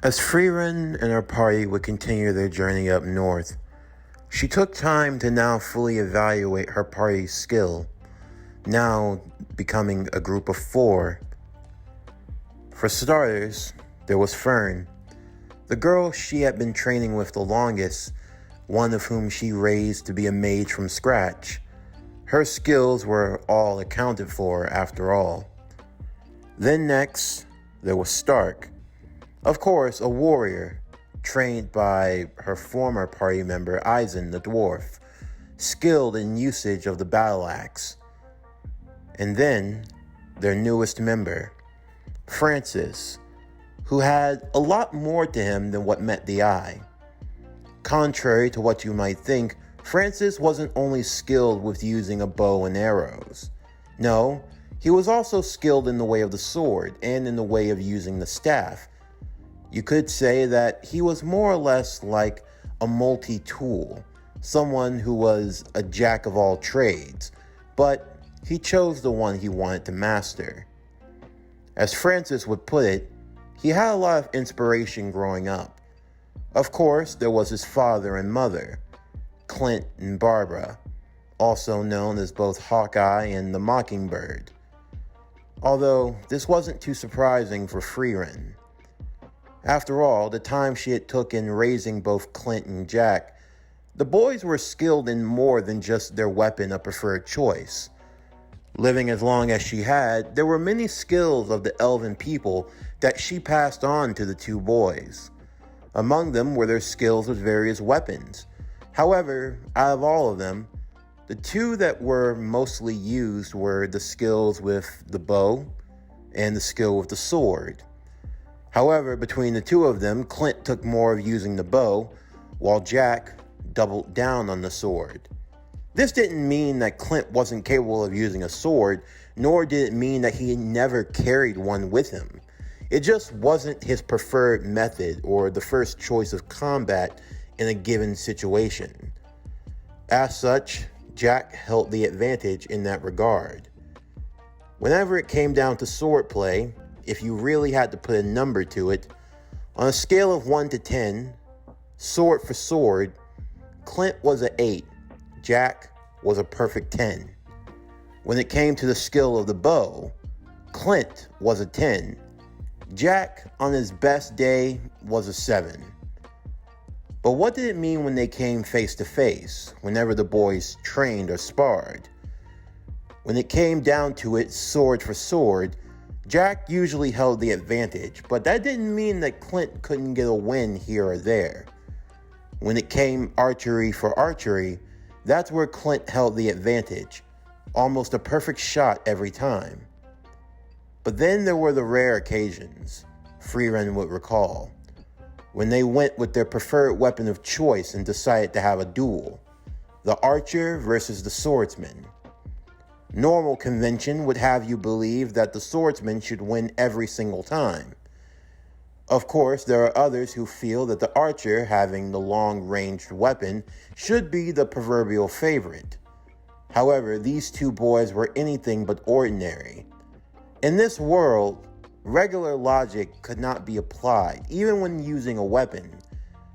As Frieren and her party would continue their journey up north, she took time to now fully evaluate her party's skill, now becoming a group of 4. For starters, there was Fern, the girl she had been training with the longest, one of whom she raised to be a mage from scratch. Her skills were all accounted for after all. Then next, there was Stark. Of course, a warrior, trained by her former party member Eisen the dwarf, skilled in usage of the battle axe. And then, their newest member, Francis, who had a lot more to him than what met the eye. Contrary to what you might think, Francis wasn't only skilled with using a bow and arrows. No, he was also skilled in the way of the sword and in the way of using the staff. You could say that he was more or less like a multi-tool, someone who was a jack of all trades, but he chose the one he wanted to master. As Francis would put it, he had a lot of inspiration growing up. Of course, there was his father and mother, Clint and Barbara, also known as both Hawkeye and the Mockingbird. Although this wasn't too surprising for Frieren. After all, the time she had took in raising both Clint and Jack, the boys were skilled in more than just their weapon of preferred choice. Living as long as she had, there were many skills of the elven people that she passed on to the 2 boys. Among them were their skills with various weapons. However, out of all of them, the 2 that were mostly used were the skills with the bow and the skill with the sword. However, between the 2 of them, Clint took more of using the bow, while Jack doubled down on the sword. This didn't mean that Clint wasn't capable of using a sword, nor did it mean that he never carried one with him. It just wasn't his preferred method or the first choice of combat in a given situation. As such, Jack held the advantage in that regard. Whenever it came down to swordplay, if you really had to put a number to it, on a scale of 1 to 10, sword for sword, Clint was an 8, Jack was a perfect 10. When it came to the skill of the bow, Clint was a 10, Jack on his best day was a 7. But what did it mean when they came face to face, whenever the boys trained or sparred? When it came down to it, sword for sword, Jack usually held the advantage, but that didn't mean that Clint couldn't get a win here or there. When it came archery for archery, that's where Clint held the advantage, almost a perfect shot every time. But then there were the rare occasions, Frieren would recall, when they went with their preferred weapon of choice and decided to have a duel, the archer versus the swordsman. Normal convention would have you believe that the swordsman should win every single time. Of course, there are others who feel that the archer, having the long-ranged weapon, should be the proverbial favorite. However, these 2 boys were anything but ordinary. In this world, regular logic could not be applied, even when using a weapon,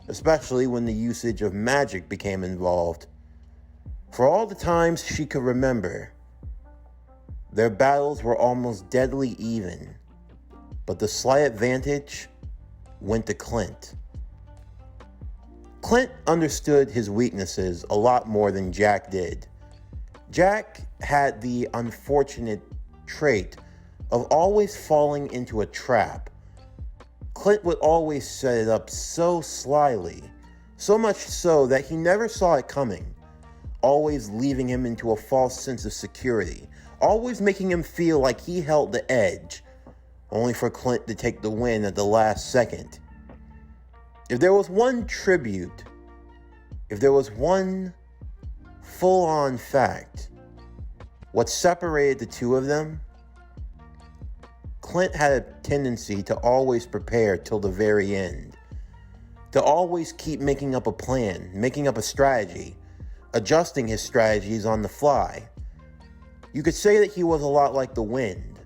especially when the usage of magic became involved. For all the times she could remember, their battles were almost deadly even, but the slight advantage went to Clint. Clint understood his weaknesses a lot more than Jack did. Jack had the unfortunate trait of always falling into a trap. Clint would always set it up so slyly, so much so that he never saw it coming, always leaving him into a false sense of security, always making him feel like he held the edge, only for Clint to take the win at the last second. If there was one tribute, if there was one full-on fact, what separated the 2 of them, Clint had a tendency to always prepare till the very end, to always keep making up a plan, making up a strategy, adjusting his strategies on the fly. You could say that he was a lot like the wind,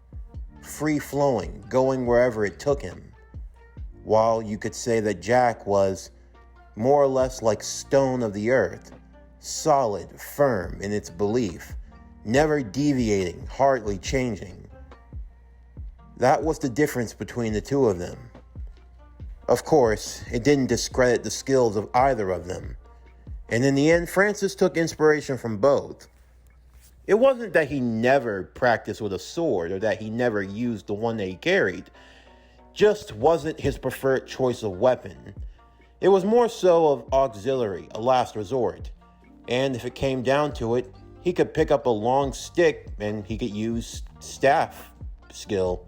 free-flowing, going wherever it took him. while you could say that Jack was more or less like stone of the earth, solid, firm in its belief, never deviating, hardly changing. That was the difference between the two of them. Of course, it didn't discredit the skills of either of them, and in the end, Francis took inspiration from both. It wasn't that he never practiced with a sword or that he never used the one that he carried, just wasn't his preferred choice of weapon. It was more so of auxiliary, a last resort, and if it came down to it, he could pick up a long stick and he could use staff skill.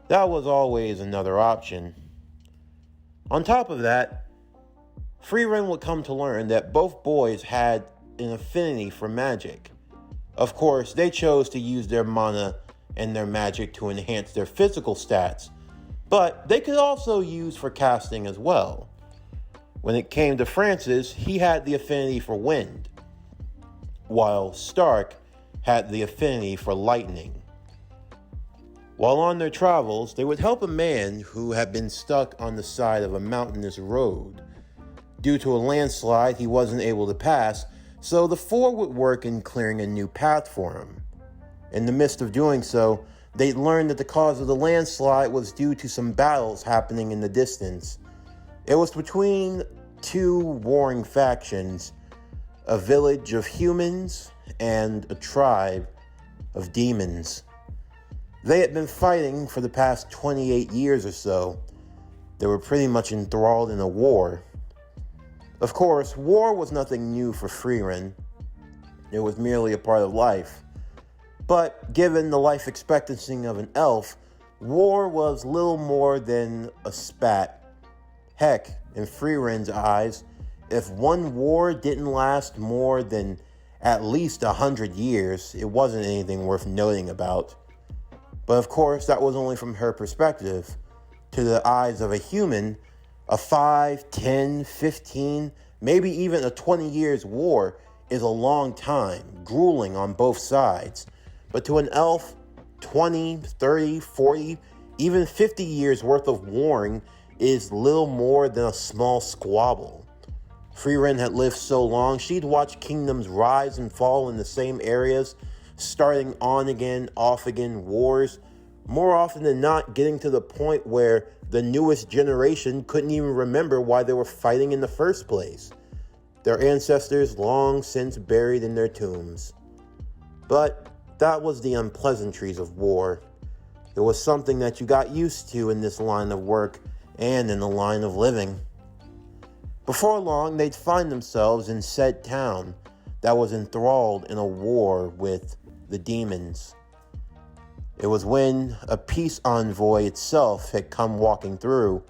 That was always another option. On top of that, Frieren would come to learn that both boys had an affinity for magic. Of course, they chose to use their mana and their magic to enhance their physical stats, but they could also use for casting as well. When it came to Francis, he had the affinity for wind, while Stark had the affinity for lightning. While on their travels, they would help a man who had been stuck on the side of a mountainous road. Due to a landslide, he wasn't able to pass, so the four would work in clearing a new path for him. In the midst of doing so, they'd learn that the cause of the landslide was due to some battles happening in the distance. It was between two warring factions, a village of humans and a tribe of demons. They had been fighting for the past 28 years or so. They were pretty much enthralled in a war. Of course, war was nothing new for Frieren. It was merely a part of life. But given the life expectancy of an elf, war was little more than a spat. Heck, in Frieren's eyes, if one war didn't last more than at least 100 years, it wasn't anything worth noting about. But of course, that was only from her perspective. To the eyes of a human, a 5, 10, 15, maybe even a 20 years war is a long time, grueling on both sides. But to an elf, 20, 30, 40, even 50 years worth of warring is little more than a small squabble. Frieren had lived so long, she'd watched kingdoms rise and fall in the same areas, starting on again, off again wars, more often than not getting to the point where the newest generation couldn't even remember why they were fighting in the first place. Their ancestors long since buried in their tombs. But that was the unpleasantries of war. It was something that you got used to in this line of work and in the line of living. Before long, they'd find themselves in said town that was enthralled in a war with the demons. It was when a peace envoy itself had come walking through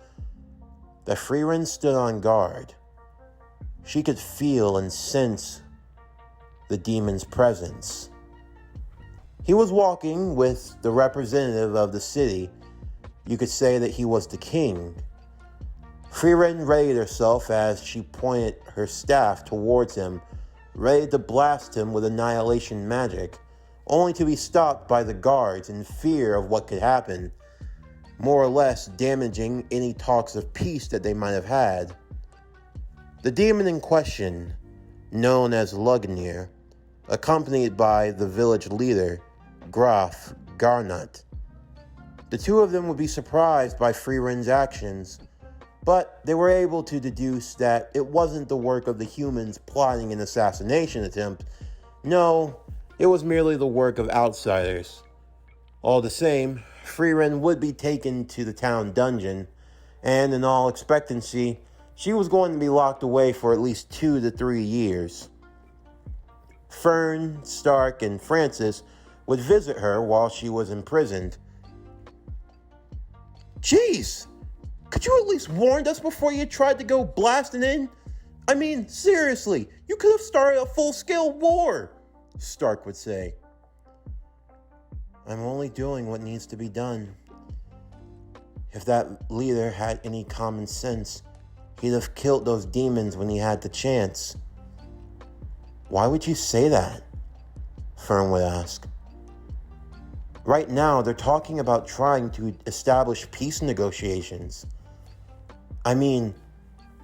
that Frieren stood on guard. She could feel and sense the demon's presence. He was walking with the representative of the city. You could say that he was the king. Frieren readied herself as she pointed her staff towards him, ready to blast him with annihilation magic, only to be stopped by the guards in fear of what could happen, more or less damaging any talks of peace that they might have had. The demon in question, known as Lugnir, accompanied by the village leader, Graf Garnot. The two of them would be surprised by Frieren's actions, but they were able to deduce that it wasn't the work of the humans plotting an assassination attempt. No, it was merely the work of outsiders. All the same, Frieren would be taken to the town dungeon, and in all expectancy, she was going to be locked away for at least 2 to 3 years. Fern, Stark, and Francis would visit her while she was imprisoned. Jeez! Could you at least warned us before you tried to go blasting in? I mean, seriously, you could have started a full-scale war, Stark would say. I'm only doing what needs to be done. If that leader had any common sense, he'd have killed those demons when he had the chance. Why would you say that? Fern would ask. Right now, they're talking about trying to establish peace negotiations. I mean,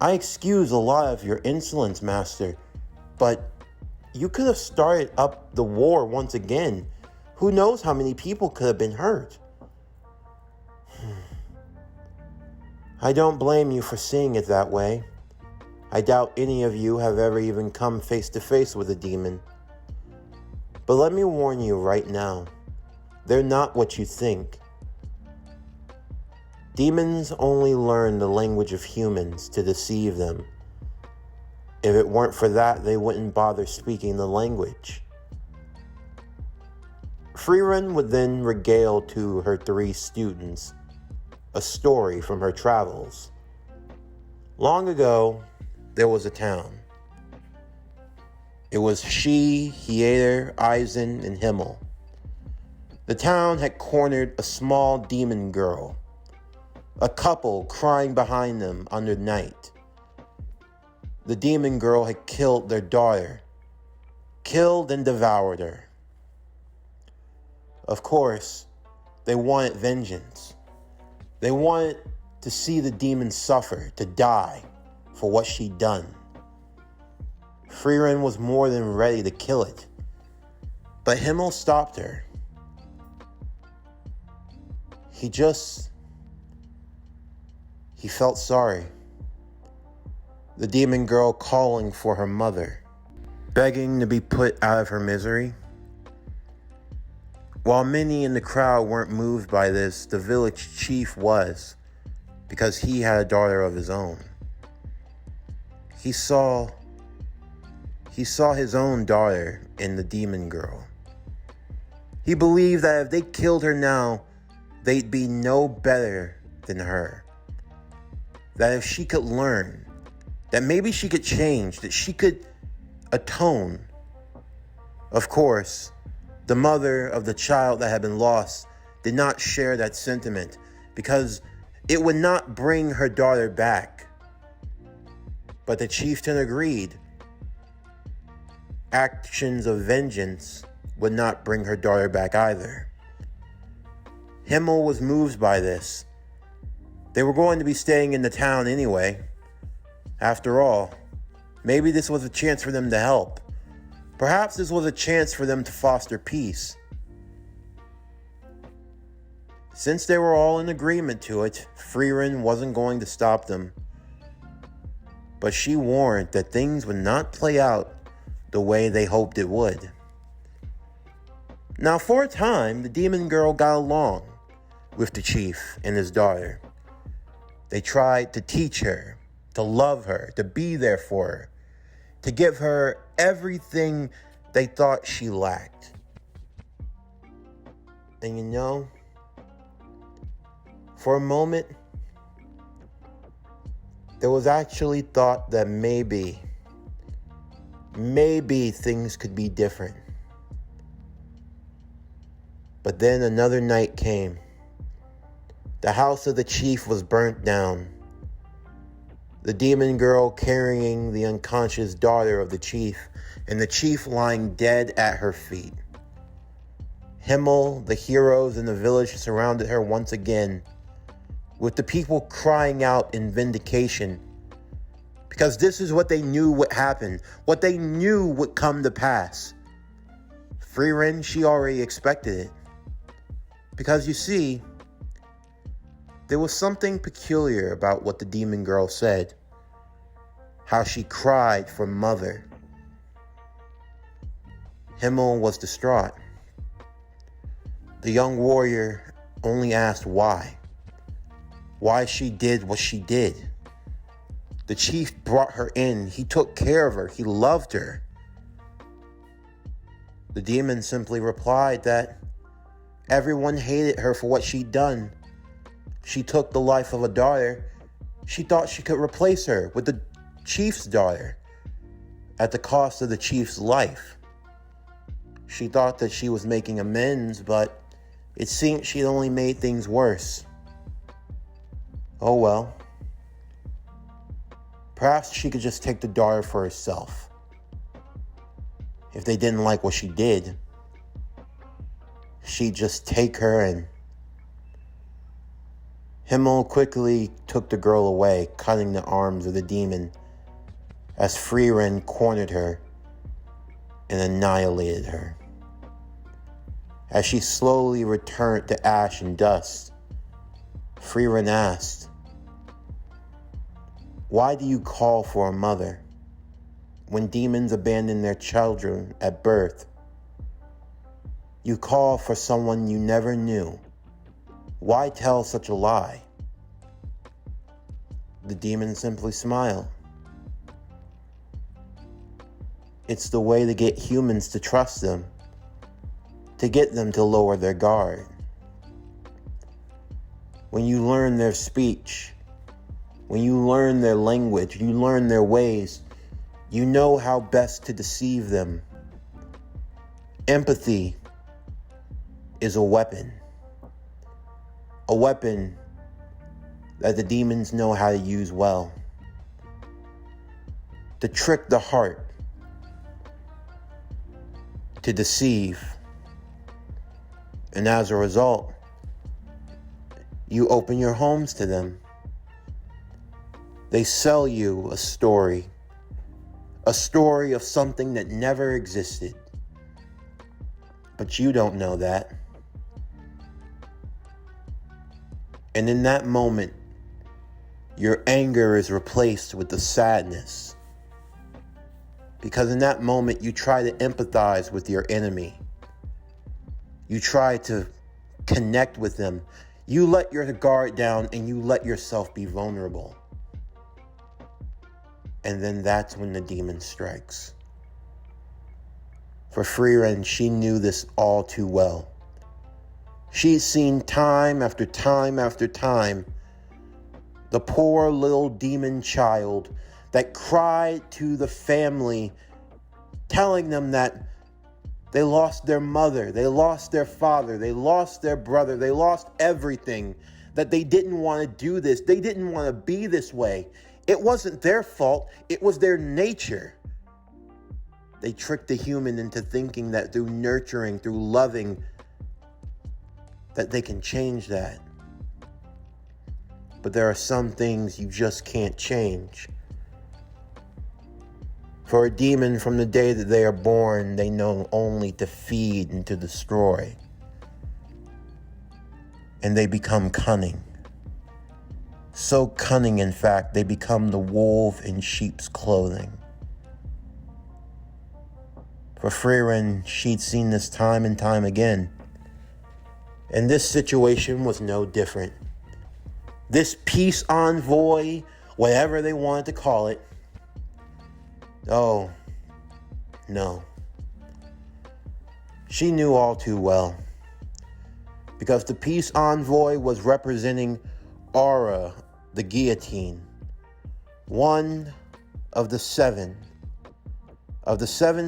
I excuse a lot of your insolence, Master, but you could have started up the war once again. Who knows how many people could have been hurt? I don't blame you for seeing it that way. I doubt any of you have ever even come face to face with a demon. But let me warn you right now, they're not what you think. Demons only learn the language of humans to deceive them. If it weren't for that, they wouldn't bother speaking the language. Frieren would then regale to her 3 students a story from her travels. Long ago, there was a town. It was she, Hieter, Eisen, and Himmel. The town had cornered a small demon girl, a couple crying behind them under night. The demon girl had killed their daughter, killed and devoured her. Of course, they wanted vengeance. They wanted to see the demon suffer, to die for what she'd done. Frieren was more than ready to kill it, but Himmel stopped her. He felt sorry. The demon girl calling for her mother, begging to be put out of her misery. While many in the crowd weren't moved by this, the village chief was, because he had a daughter of his own. He saw his own daughter in the demon girl. He believed that if they killed her now, they'd be no better than her. That if she could learn, that maybe she could change, that she could atone. Of course, the mother of the child that had been lost did not share that sentiment because it would not bring her daughter back. But the chieftain agreed. Actions of vengeance would not bring her daughter back either. Himmel was moved by this. They were going to be staying in the town anyway. After all, maybe this was a chance for them to help. Perhaps this was a chance for them to foster peace. Since they were all in agreement to it, Frieren wasn't going to stop them. But she warned that things would not play out the way they hoped it would. Now, for a time, the demon girl got along with the chief and his daughter. They tried to teach her, to love her, to be there for her, to give her everything they thought she lacked. And you know, for a moment, there was actually thought that maybe things could be different. But then another night came. The house of the chief was burnt down. The demon girl carrying the unconscious daughter of the chief, and the chief lying dead at her feet. Himmel, the heroes in the village surrounded her once again, with the people crying out in vindication, because this is what they knew would happen, what they knew would come to pass. Frieren, she already expected it. Because you see, there was something peculiar about what the demon girl said. How she cried for mother. Himmel was distraught. The young warrior only asked why. Why she did what she did. The chief brought her in. He took care of her. He loved her. The demon simply replied that everyone hated her for what she'd done. She took the life of a daughter. She thought she could replace her with the chief's daughter at the cost of the chief's life. She thought that she was making amends, but it seemed she'd only made things worse. Oh well. Perhaps she could just take the daughter for herself. If they didn't like what she did, she'd just take her and Himmel quickly took the girl away, cutting the arms of the demon, as Frieren cornered her and annihilated her. As she slowly returned to ash and dust, Frieren asked, "Why do you call for a mother? When demons abandon their children at birth, you call for someone you never knew. Why tell such a lie?" The demon simply smiled. It's the way to get humans to trust them, to get them to lower their guard. When you learn their speech, when you learn their language, you learn their ways, you know how best to deceive them. Empathy is a weapon that the demons know how to use well. To trick the heart, to deceive. And as a result, you open your homes to them. They sell you a story of something that never existed. But you don't know that. And in that moment, your anger is replaced with the sadness. Because in that moment, you try to empathize with your enemy. You try to connect with them. You let your guard down and you let yourself be vulnerable. And then that's when the demon strikes. For Frieren, she knew this all too well. She'd seen time after time after time the poor little demon child that cried to the family, telling them that they lost their mother, they lost their father, they lost their brother, they lost everything, that they didn't want to do this, they didn't want to be this way. It wasn't their fault, it was their nature. They tricked the human into thinking that through nurturing, through loving, that they can change that. But there are some things you just can't change. For a demon, from the day that they are born, they know only to feed and to destroy. And they become cunning. So cunning, in fact, they become the wolf in sheep's clothing. For Frieren, she'd seen this time and time again. And this situation was no different. This peace envoy, whatever they wanted to call it, oh, no. She knew all too well. Because the peace envoy was representing Aura, the guillotine. One of the seven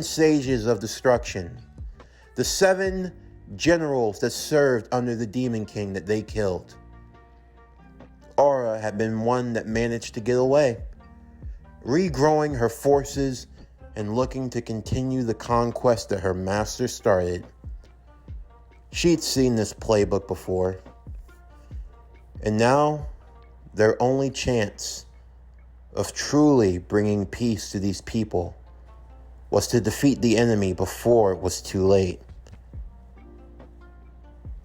sages of destruction. The 7 generals that served under the Demon King that they killed. Aura had been one that managed to get away, regrowing her forces and looking to continue the conquest that her master started. She'd seen this playbook before. And now, their only chance of truly bringing peace to these people was to defeat the enemy before it was too late.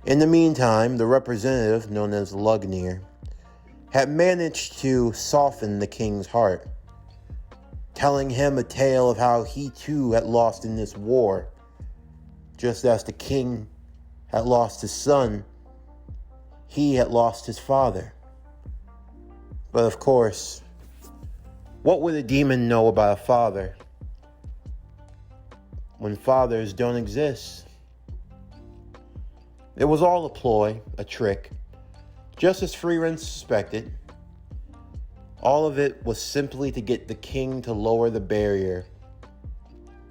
In the meantime, the representative, known as Lugnir, had managed to soften the king's heart, telling him a tale of how he too had lost in this war. Just as the king had lost his son, he had lost his father. But of course, what would a demon know about a father when fathers don't exist? It was all a ploy, a trick, just as Frieren suspected. All of it was simply to get the king to lower the barrier,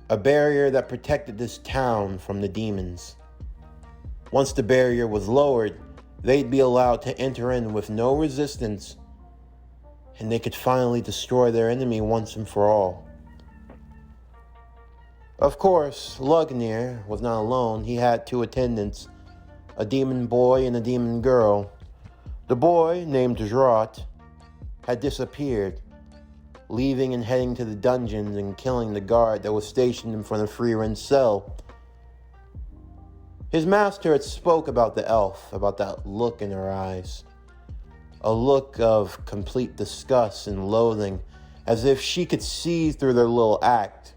a barrier that protected this town from the demons. Once the barrier was lowered, they'd be allowed to enter in with no resistance, and they could finally destroy their enemy once and for all. Of course, Lugnir was not alone. He had 2 attendants, a demon boy and a demon girl. The boy, named Drat, had disappeared, leaving and heading to the dungeons and killing the guard that was stationed in front of Frieren's cell. His master had spoke about the elf, about that look in her eyes. A look of complete disgust and loathing, as if she could see through their little act.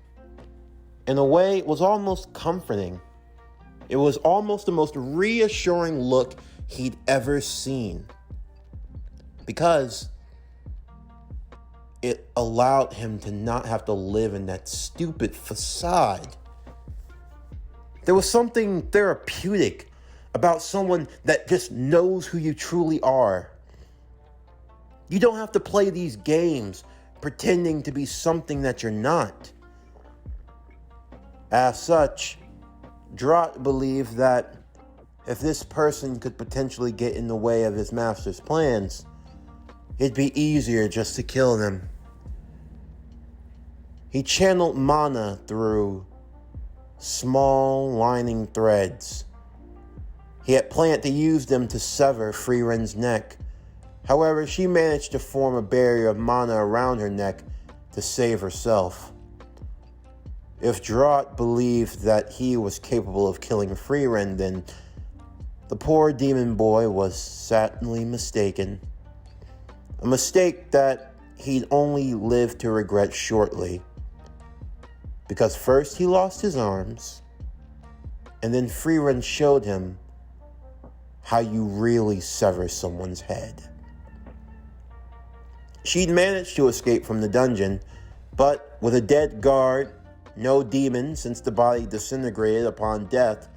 In a way, it was almost comforting. It was almost the most reassuring look he'd ever seen. Because it allowed him to not have to live in that stupid facade. There was something therapeutic about someone that just knows who you truly are. You don't have to play these games pretending to be something that you're not. As such, Drat believed that if this person could potentially get in the way of his master's plans, it'd be easier just to kill them. He channeled mana through small lining threads. He had planned to use them to sever Frieren's neck. However, she managed to form a barrier of mana around her neck to save herself. If Drat believed that he was capable of killing Frieren, then the poor demon boy was sadly mistaken. A mistake that he'd only live to regret shortly. Because first he lost his arms, and then Frieren showed him how you really sever someone's head. She'd managed to escape from the dungeon, but with a dead guard, no demon since the body disintegrated upon death,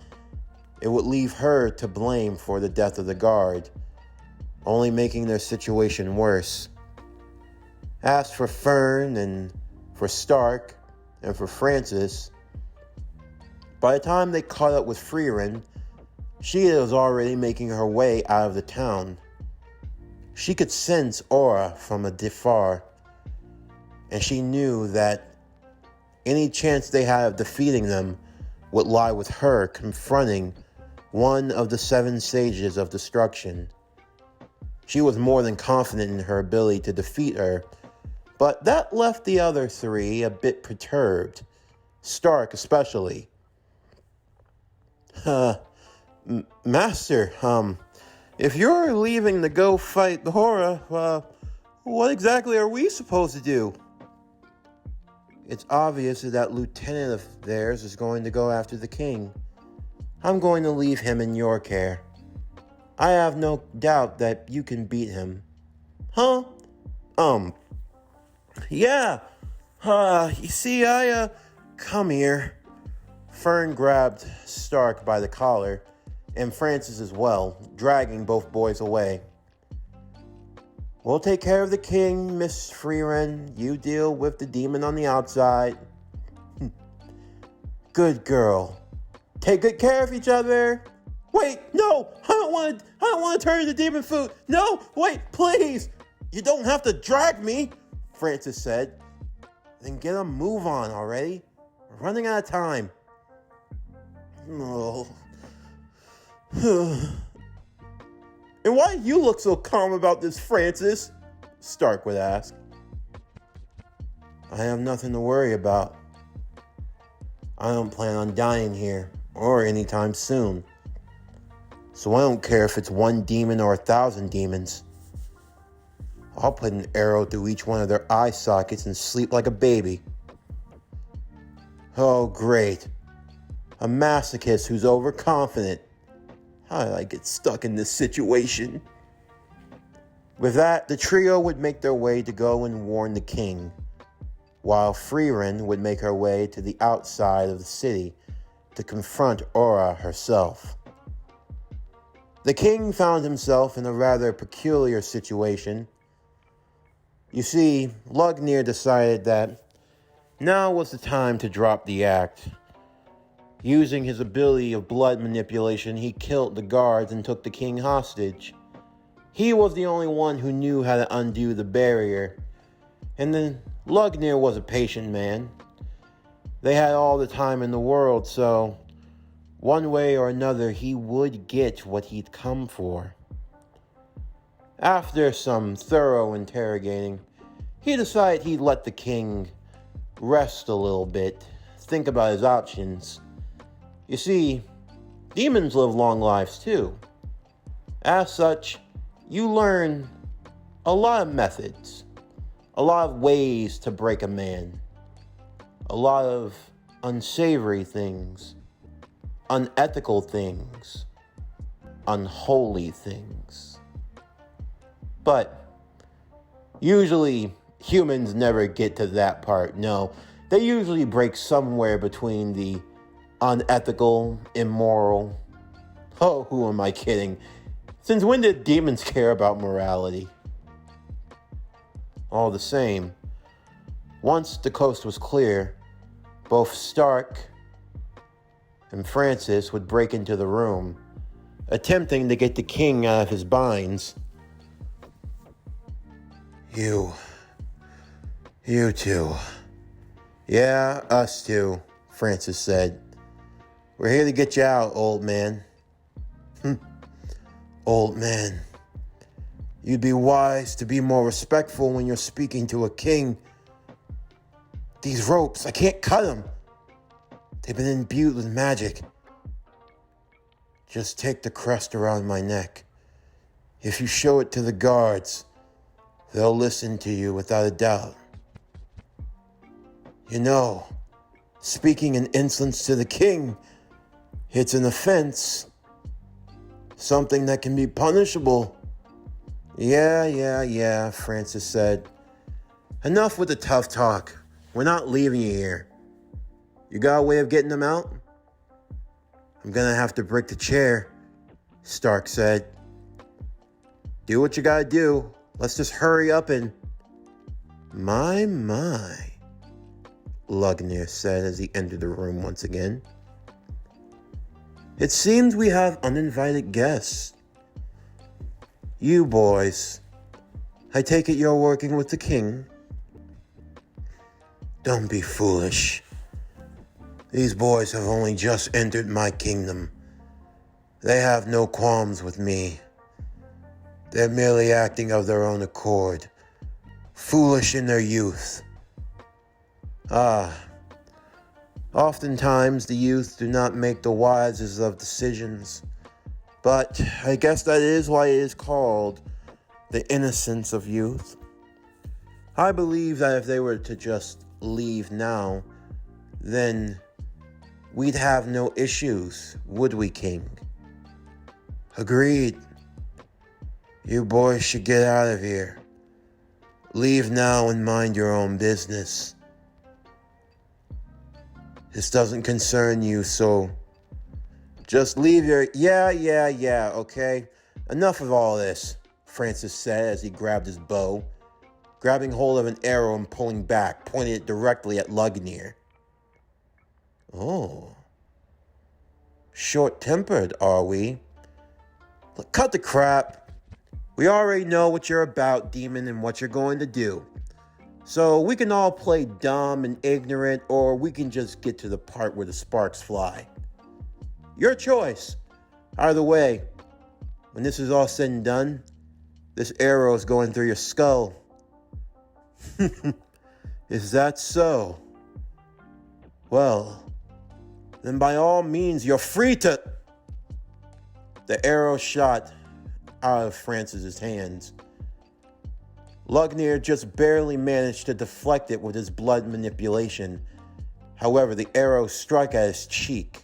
it would leave her to blame for the death of the guard, only making their situation worse. As for Fern and for Stark and for Francis, by the time they caught up with Frieren, she was already making her way out of the town. She could sense aura from afar, and she knew that any chance they had of defeating them would lie with her confronting one of the 7 stages of destruction. She was more than confident in her ability to defeat her, but that left the other 3 a bit perturbed, Stark especially. Master, if you're leaving to go fight the Horror, what exactly are we supposed to do? It's obvious that that lieutenant of theirs is going to go after the king. I'm going to leave him in your care. I have no doubt that you can beat him. Huh? Yeah. You see, come here. Fern grabbed Stark by the collar, and Francis as well, dragging both boys away. We'll take care of the king, Miss Frieren. You deal with the demon on the outside. Good girl. Take good care of each other. Wait, no, I don't want to turn into demon food. No, wait, please. You don't have to drag me, Francis said. Then get a move on already. We're running out of time. Oh. And why do you look so calm about this, Francis? Stark would ask. I have nothing to worry about. I don't plan on dying here, or anytime soon. So I don't care if it's 1 demon or 1,000 demons. I'll put an arrow through each one of their eye sockets and sleep like a baby. Oh, great. A masochist who's overconfident. How did I get stuck in this situation? With that, the trio would make their way to go and warn the king, while Frieren would make her way to the outside of the city to confront Aura herself. The king found himself in a rather peculiar situation. You see, Lugnir decided that now was the time to drop the act. Using his ability of blood manipulation, he killed the guards and took the king hostage. He was the only one who knew how to undo the barrier. And then Lugnir was a patient man. They had all the time in the world, so one way or another he would get what he'd come for. After some thorough interrogating, he decided he'd let the king rest a little bit, think about his options. You see, demons live long lives too. As such, you learn a lot of methods, a lot of ways to break a man, a lot of unsavory things, unethical things, unholy things. But usually humans never get to that part. No, they usually break somewhere between the unethical, immoral. Oh, who am I kidding? Since when did demons care about morality? All the same, once the coast was clear, both Stark and Francis would break into the room, attempting to get the king out of his binds. You two. Yeah, us two, Francis said. We're here to get you out, old man. Old man. You'd be wise to be more respectful when you're speaking to a king. These ropes, I can't cut them. They've been imbued with magic. Just take the crest around my neck. If you show it to the guards, they'll listen to you without a doubt. You know, speaking in insolence to the king, it's an offense. Something that can be punishable. Yeah, Francis said. Enough with the tough talk. We're not leaving you here. You got a way of getting them out? I'm gonna have to break the chair, Stark said. Do what you gotta do. Let's just hurry up and... My, Lugnir said as he entered the room once again. It seems we have uninvited guests. You boys, I take it you're working with the king? Don't be foolish. These boys have only just entered my kingdom. They have no qualms with me. They're merely acting of their own accord, foolish in their youth. Oftentimes the youth do not make the wisest of decisions. But I guess that is why it is called the innocence of youth. I believe that if they were to just leave now, then we'd have no issues, would we, King? Agreed. You boys should get out of here. Leave now and mind your own business. This doesn't concern you, so just leave your... Yeah, okay? Enough of all this, Francis said as he grabbed his bow, grabbing hold of an arrow and pulling back, pointing it directly at Lugnir. Oh. Short-tempered, are we? Look, cut the crap. We already know what you're about, demon, and what you're going to do. So we can all play dumb and ignorant, or we can just get to the part where the sparks fly. Your choice. Either way, when this is all said and done, this arrow is going through your skull. Is that so? Well, then by all means, you're free to... The arrow shot out of Francis's hands. Lugnir just barely managed to deflect it with his blood manipulation. However, the arrow struck at his cheek.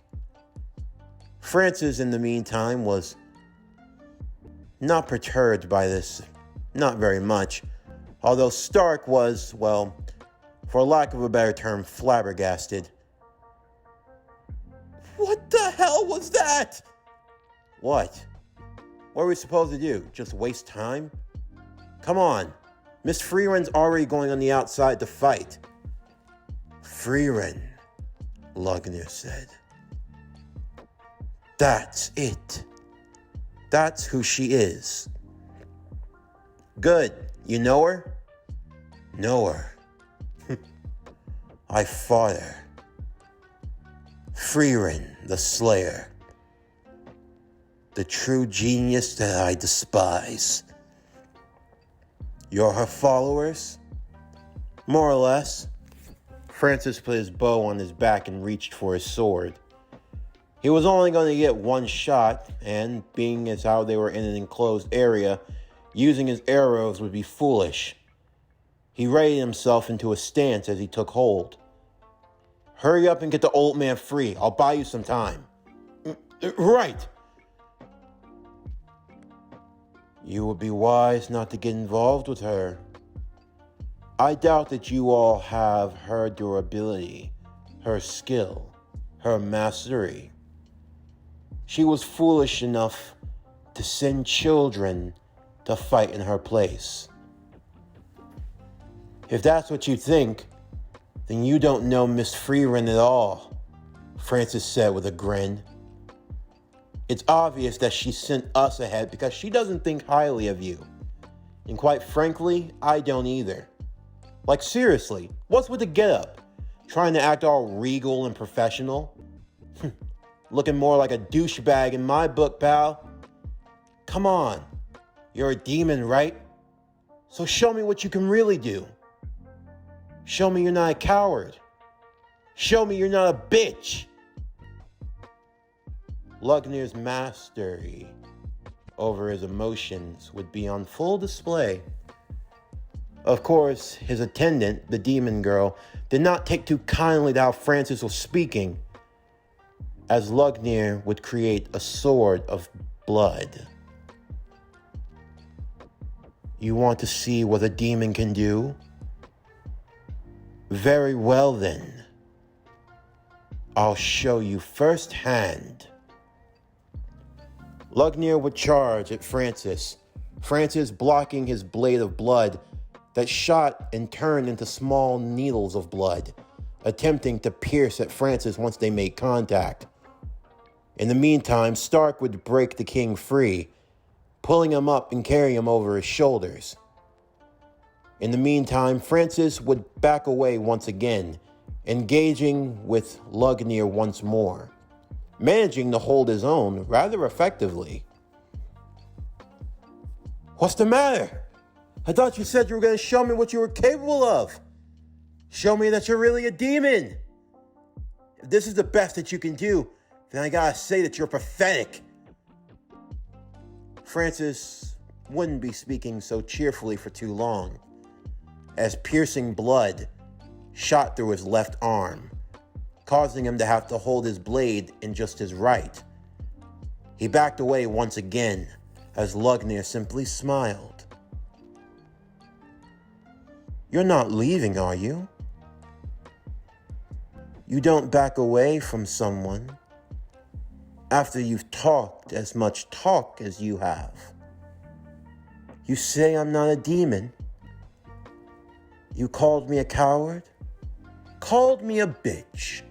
Francis, in the meantime, was not perturbed by this, not very much, although Stark was, well, for lack of a better term, flabbergasted. What the hell was that? What? What are we supposed to do? Just waste time? Come on. Miss Frieren's already going on the outside to fight. Frieren, Lugnir said. That's it. That's who she is. Good. You know her? Know her. I fought her. Frieren, the Slayer. The true genius that I despise. You're her followers? More or less. Francis put his bow on his back and reached for his sword. He was only going to get one shot, and being as how they were in an enclosed area, using his arrows would be foolish. He readied himself into a stance as he took hold. Hurry up and get the old man free. I'll buy you some time. Right. You would be wise not to get involved with her. I doubt that you all have her durability, her skill, her mastery. She was foolish enough to send children to fight in her place. If that's what you think, then you don't know Miss Frieren at all, Francis said with a grin. It's obvious that she sent us ahead because she doesn't think highly of you. And quite frankly, I don't either. Like seriously, what's with the getup? Trying to act all regal and professional? Looking more like a douchebag in my book, pal. Come on, you're a demon, right? So show me what you can really do. Show me you're not a coward. Show me you're not a bitch. Lugnir's mastery over his emotions would be on full display. Of course, his attendant, the demon girl, did not take too kindly to how Francis was speaking, as Lugnir would create a sword of blood. You want to see what a demon can do? Very well then. I'll show you firsthand. Lugnir would charge at Francis blocking his blade of blood that shot and turned into small needles of blood, attempting to pierce at Francis once they made contact. In the meantime, Stark would break the king free, pulling him up and carrying him over his shoulders. In the meantime, Francis would back away once again, engaging with Lugnir once more, managing to hold his own rather effectively. What's the matter? I thought you said you were going to show me what you were capable of. Show me that you're really a demon. If this is the best that you can do, then I gotta say that you're pathetic. Francis wouldn't be speaking so cheerfully for too long, as piercing blood shot through his left arm, causing him to have to hold his blade in just his right. He backed away once again, as Lugnir simply smiled. You're not leaving, are you? You don't back away from someone after you've talked as much talk as you have. You say I'm not a demon. You called me a coward? Called me a bitch.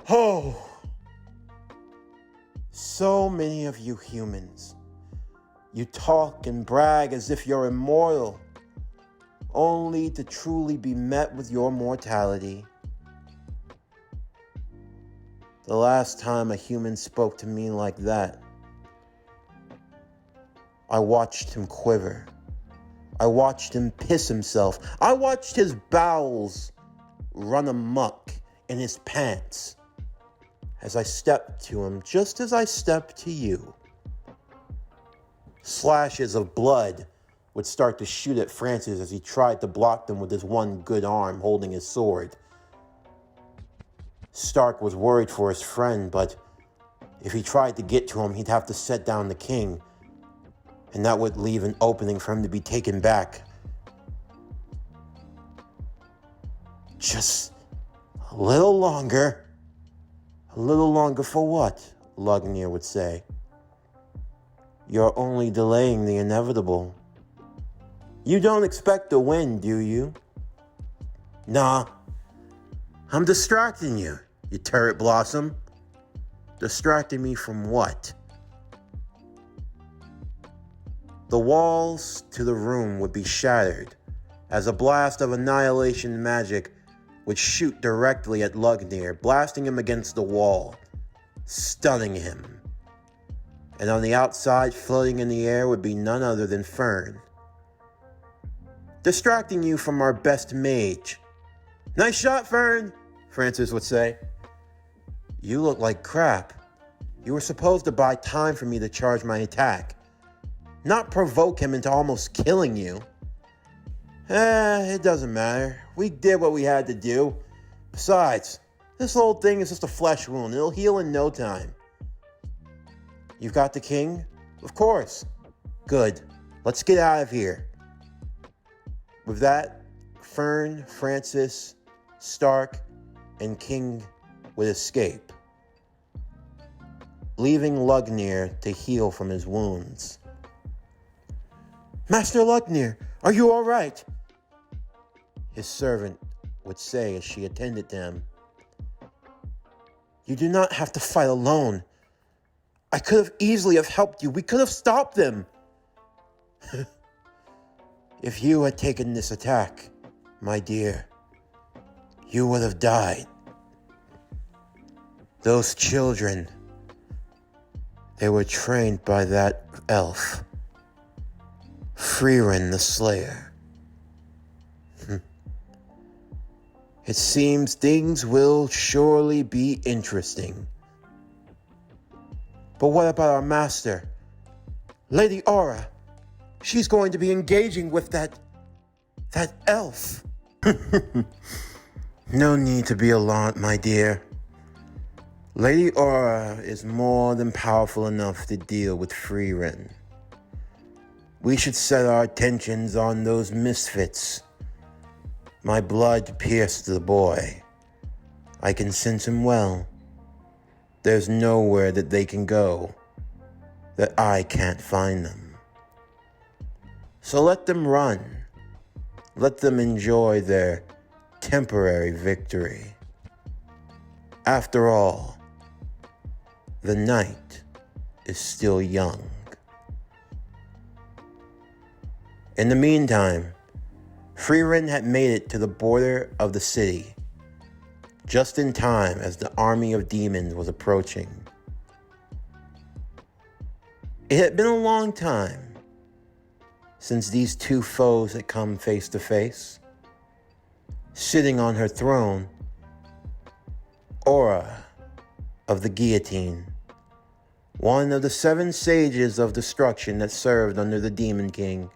Oh, so many of you humans. You talk and brag as if you're immortal, only to truly be met with your mortality. The last time a human spoke to me like that, I watched him quiver. I watched him piss himself. I watched his bowels run amok in his pants as I stepped to him, just as I stepped to you. Slashes of blood would start to shoot at Francis as he tried to block them with his one good arm holding his sword. Stark was worried for his friend, but if he tried to get to him, he'd have to set down the king, and that would leave an opening for him to be taken back. Just a little longer. A little longer for what? Lugnir would say. You're only delaying the inevitable. You don't expect to win, do you? Nah. I'm distracting you, you turret blossom. Distracting me from what? The walls to the room would be shattered as a blast of annihilation magic would shoot directly at Lugnir, blasting him against the wall. stunning him. And on the outside, floating in the air, would be none other than Fern, distracting you from our best mage. "Nice shot, Fern," Francis would say. "You look like crap. You were supposed to buy time for me to charge my attack, not provoke him into almost killing you." It doesn't matter. We did what we had to do. Besides, this old thing is just a flesh wound. It'll heal in no time." "You've got the king?" "Of course." "Good. Let's get out of here." With that, Fern, Francis, Stark, and King would escape, leaving Lugnir to heal from his wounds. "Master Lugnir, are you all right?" his servant would say as she attended to him. "You do not have to fight alone. I could have easily have helped you. We could have stopped them." "If you had taken this attack, my dear, you would have died. Those children, they were trained by that elf, Frieren the Slayer. It seems things will surely be interesting. But what about our master? Lady Aura, she's going to be engaging with that elf." "No need to be alarmed, my dear. Lady Aura is more than powerful enough to deal with Frieren. We should set our attentions on those misfits. My blood pierced the boy. I can sense him well. There's nowhere that they can go that I can't find them. So let them run. Let them enjoy their temporary victory. After all, the night is still young." In the meantime, Frieren had made it to the border of the city, just in time as the army of demons was approaching. It had been a long time since these two foes had come face to face. Sitting on her throne, Aura of the Guillotine, one of the 7 sages of destruction that served under the Demon King,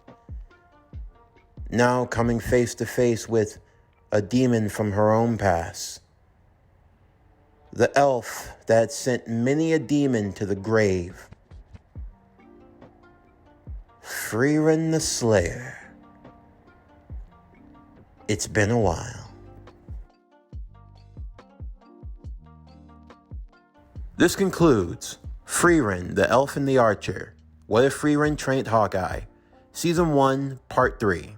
now coming face to face with a demon from her own past. The elf that had sent many a demon to the grave. Frieren the Slayer. It's been a while. This concludes Frieren, the Elf and the Archer. What if Frieren trained Hawkeye? Season 1, Part 3.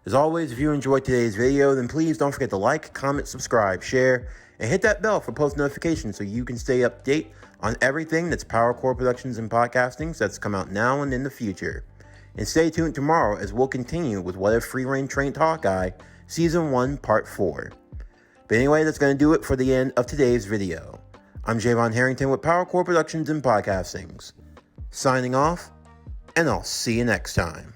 As always, if you enjoyed today's video, then please don't forget to like, comment, subscribe, share, and hit that bell for post notifications so you can stay up to date on everything that's Power Core Productions and Podcastings that's come out now and in the future. And stay tuned tomorrow as we'll continue with What If Frieren Trained Hawkeye, Season 1, Part 4. But anyway, that's going to do it for the end of today's video. I'm Javon Harrington with Power Core Productions and Podcastings. Signing off, and I'll see you next time.